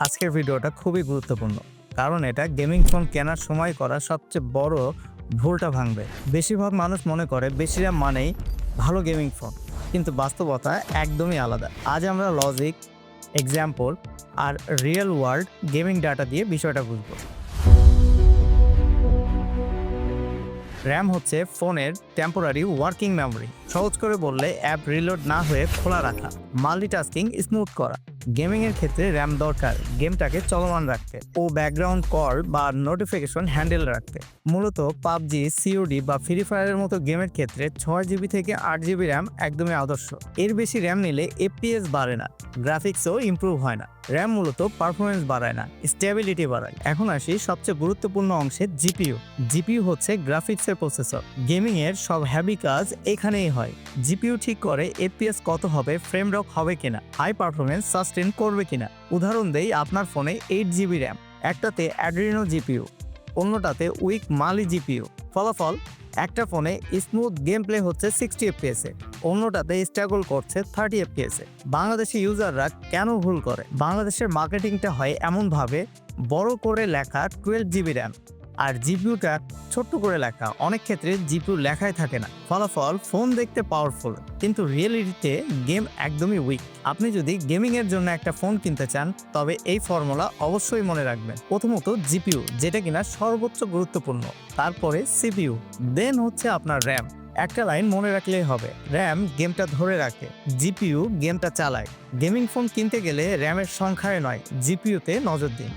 আজকের ভিডিওটা খুবই গুরুত্বপূর্ণ, কারণ এটা গেমিং ফোন কেনার সময় করা সবচেয়ে বড় ভুলটা ভাঙবে। বেশিরভাগ মানুষ মনে করে বেশি RAM মানেই ভালো গেমিং ফোন, কিন্তু বাস্তবতা একদমই আলাদা। আজ আমরা লজিক, এক্সাম্পল আর রিয়েল ওয়ার্ল্ড গেমিং ডাটা দিয়ে বিষয়টা বুঝবো। RAM হচ্ছে ফোনের টেম্পোরারি ওয়ার্কিং মেমোরি। সহজ করে বললে অ্যাপ রিলোড না হয়ে খোলা রাখা, মাল্টিটাস্কিং স্মুথ করা। গেমিং এর ক্ষেত্রে RAM দরকার গেমটাকে চলমান রাখতে ও ব্যাকগ্রাউন্ড কল বা নোটিফিকেশন হ্যান্ডেল রাখতে। মূলত পাবজি, সিওডি বা ফ্রি ফায়ারের মতো গেমের ক্ষেত্রে 6 GB থেকে 8 GB RAM একদমই আদর্শ। এর বেশি RAM নিলে FPS বাড়ে না, গ্রাফিক্সও ইমপ্রুভ হয় না। RAM মূলত পারফরমেন্স বাড়ায় না, স্টেবিলিটি বাড়ায়। এখন আসি সবচেয়ে গুরুত্বপূর্ণ অংশে, জিপিইউ। জিপিইউ হচ্ছে গ্রাফিক্সের প্রসেসর। গেমিং এর সব হ্যাভি কাজ এখানেই হয়। জিপিইউ ঠিক করে FPS কত হবে, ফ্রেম রক হবে কিনা, হাই পারফরমেন্স সাস্টেন করবে কিনা। উদাহরণ দেই, আপনার ফোনে 8 GB RAM, একটাতে অ্যাড্রিনো জিপিইউ, অন্যটাতে উইক মালি জিপিইউ। ফলাফল, একটা ফোনে স্মুথ গেম প্লে হচ্ছে 60 FPS এ, অন্যটাতে স্ট্রাগল করছে 30 FPS এ। বাংলাদেশি ইউজাররা কেন ভুল করে? বাংলাদেশের মার্কেটিংটা হয় এমনভাবে, বড় করে লেখা 12 GB RAM আর জিপিইউটা ছোট্ট করে লেখা। অনেক ক্ষেত্রে জিপিইউ লেখাই থাকে না। ফলাফল, ফোন দেখতে পাওয়ারফুল কিন্তু রিয়েলিটিতে গেম একদমই উইক। আপনি যদি গেমিং এর জন্য একটা ফোন কিনতে চান, তবে এই ফর্মুলা অবশ্যই মনে রাখবেন। প্রথমত জিপিইউ, যেটা কিনা সর্বোচ্চ গুরুত্বপূর্ণ, তারপরে সিপিইউ, দেন হচ্ছে আপনার RAM। একটা লাইন মনে রাখলেই হবে, RAM গেমটা ধরে রাখে, জিপিইউ গেমটা চালায়। গেমিং ফোন কিনতে গেলে RAM এর সংখ্যায় নয়, জিপিইউতে নজর দিন।